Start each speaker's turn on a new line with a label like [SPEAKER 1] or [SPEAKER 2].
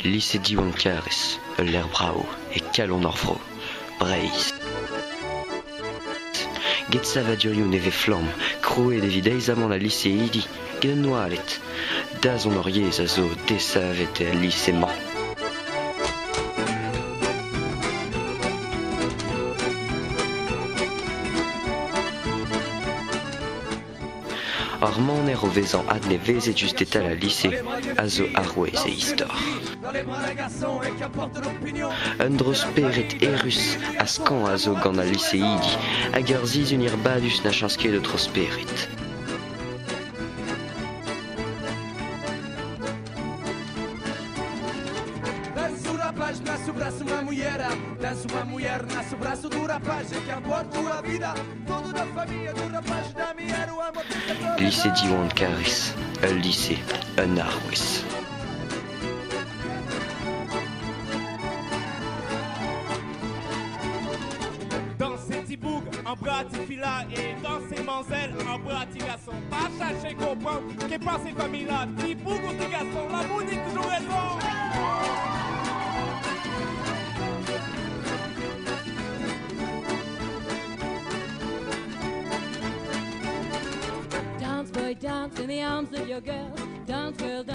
[SPEAKER 1] Lycée Diwan Caris, l'air brau et calon orfro, Breis. Get savadioù neve flam, croe de videiz amant la lycée idi, get un noalet. Daz on oriez a zo desavet e lycée man. Ar maner o vezan ad ne vezet just etal a lycée a zo arouez e istor. Un dros peret erus a skan a zo gant a lycée idi, hag ur zizun ir badus na chans ket de tros peret.
[SPEAKER 2] Rapaz, nasce o braço uma mulher, dança uma mulher, nasce o braço do rapaz, que aborta a vida, todo da família do rapaz, da mulher, o amor de
[SPEAKER 1] Lycée Diwan Caris, un lycée, un arouez.
[SPEAKER 3] Dans ces petits bougs, en bras fila et dans ces manzelles, en bras garçon. Pas chercher comprendre, qu'est passé comme il a, petit boug ou petit garçon, l'amour dit toujours raison.
[SPEAKER 4] Dance, boy, dance in the arms of your girl. Dance, girl, dance.